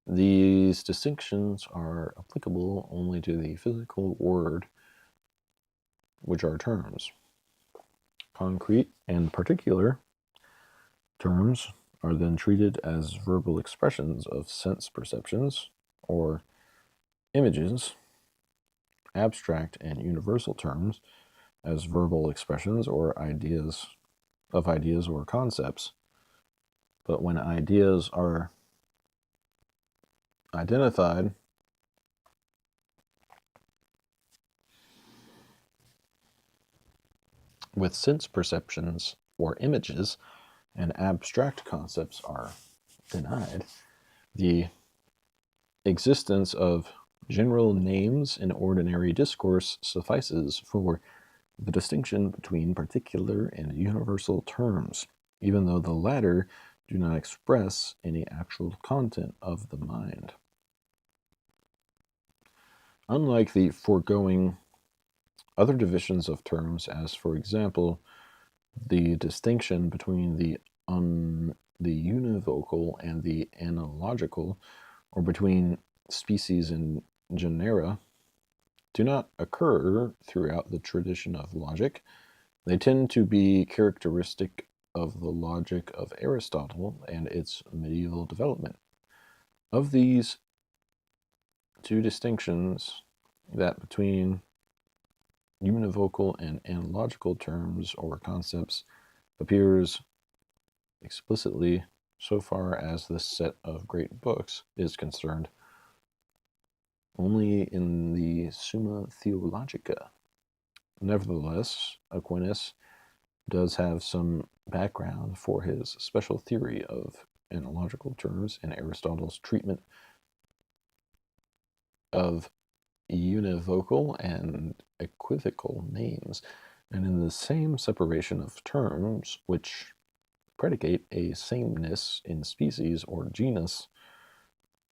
these distinctions are applicable only to the physical word, which are terms. Concrete and particular terms are then treated as verbal expressions of sense perceptions or images. Abstract and universal terms as verbal expressions or ideas or concepts. But when ideas are identified with sense perceptions or images, and abstract concepts are denied, the existence of general names in ordinary discourse suffices for the distinction between particular and universal terms, even though the latter do not express any actual content of the mind. Unlike the foregoing other divisions of terms, as for example, the distinction between the univocal and the analogical, or between species and genera, do not occur throughout the tradition of logic. They tend to be characteristic of the logic of Aristotle and its medieval development. Of these two distinctions, that between univocal and analogical terms or concepts appears explicitly so far as this set of great books is concerned only in the Summa Theologica. Nevertheless, Aquinas does have some background for his special theory of analogical terms in Aristotle's treatment of univocal and equivocal names, and in the same separation of terms which predicate a sameness in species or genus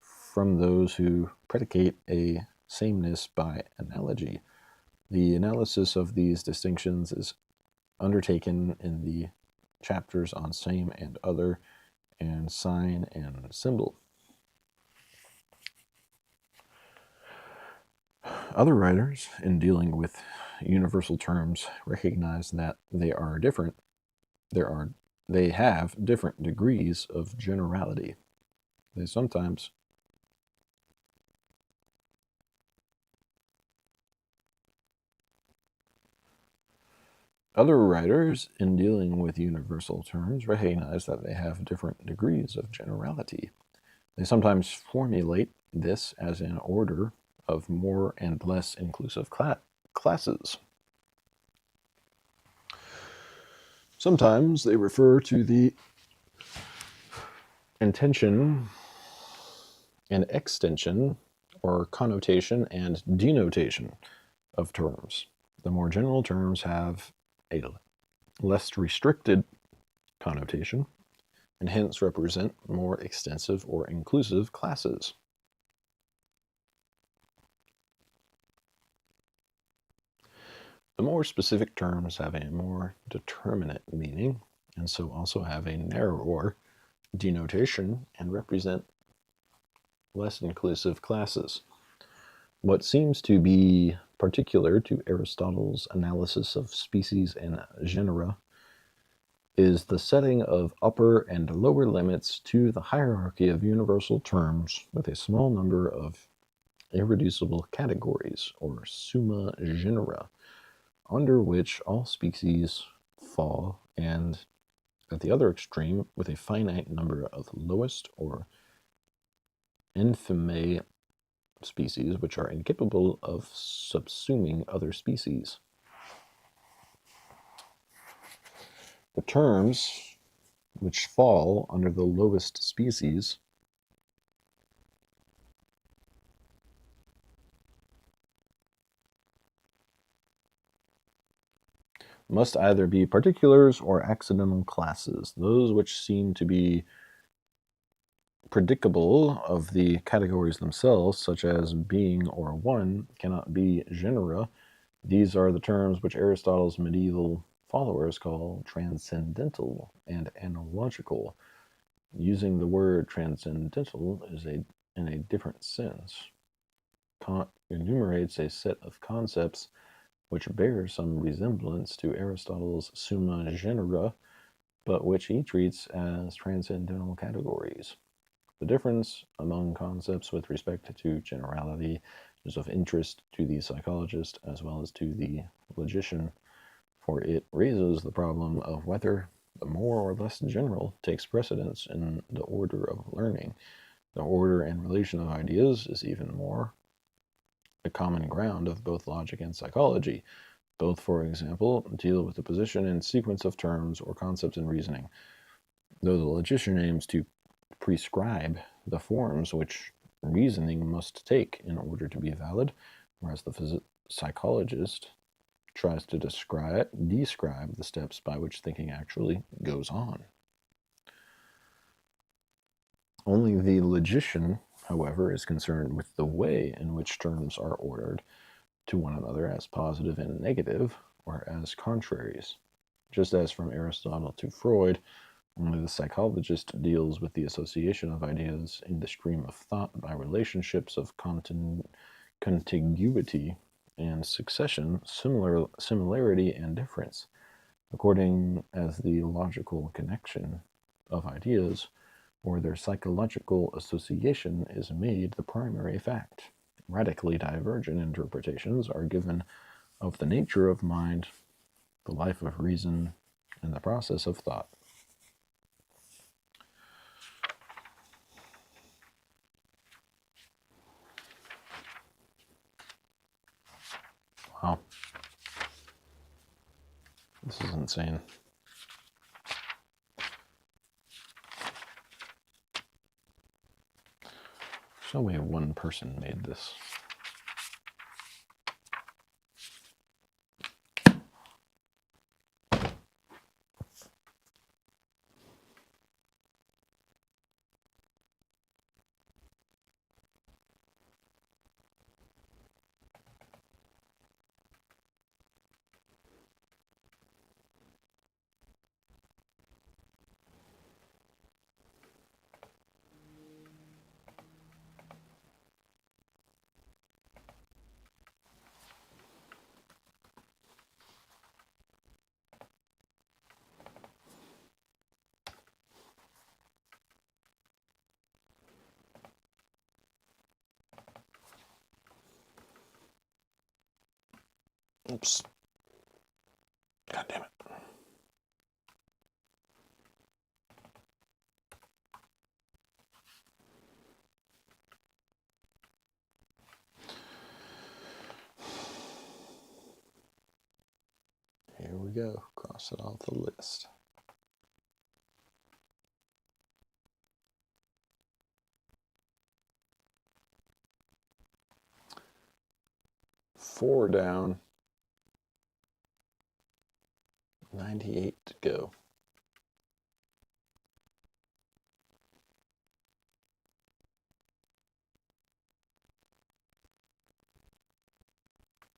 from those who predicate a sameness by analogy. The analysis of these distinctions is undertaken in the chapters on same and other, and sign and symbol. Other writers, in dealing with universal terms, recognize that they are different. They have different degrees of generality. They sometimes Other writers, in dealing with universal terms, recognize that they have different degrees of generality. They sometimes formulate this as an order of more and less inclusive classes. Sometimes they refer to the intention and extension, or connotation and denotation of terms. The more general terms have a less restricted connotation, and hence represent more extensive or inclusive classes. The more specific terms have a more determinate meaning, and so also have a narrower denotation and represent less inclusive classes. What seems to be particular to Aristotle's analysis of species and genera is the setting of upper and lower limits to the hierarchy of universal terms with a small number of irreducible categories, or summa genera, under which all species fall, and at the other extreme, with a finite number of lowest or infime species which are incapable of subsuming other species. The terms which fall under the lowest species must either be particulars or accidental classes. Those which seem to be predicable of the categories themselves, such as being or one, cannot be genera. These are the terms which Aristotle's medieval followers call transcendental and analogical. Using the word transcendental is in a different sense. Enumerates a set of concepts which bear some resemblance to Aristotle's Summa Genera, but which he treats as transcendental categories. The difference among concepts with respect to generality is of interest to the psychologist as well as to the logician, for it raises the problem of whether the more or less general takes precedence in the order of learning. The order and relation of ideas is even more a common ground of both logic and psychology. Both, for example, deal with the position and sequence of terms or concepts in reasoning, though the logician aims to prescribe the forms which reasoning must take in order to be valid, whereas the psychologist tries to describe the steps by which thinking actually goes on. Only the logician, however, is concerned with the way in which terms are ordered to one another as positive and negative, or as contraries. Just as from Aristotle to Freud, only the psychologist deals with the association of ideas in the stream of thought by relationships of contiguity and succession, similarity and difference, according as the logical connection of ideas or their psychological association is made the primary fact. Radically divergent interpretations are given of the nature of mind, the life of reason, and the process of thought. Wow. This is insane. There's no way one person made this. Oops. God damn it. Here we go. Cross it off the list. Four down. 98 to go.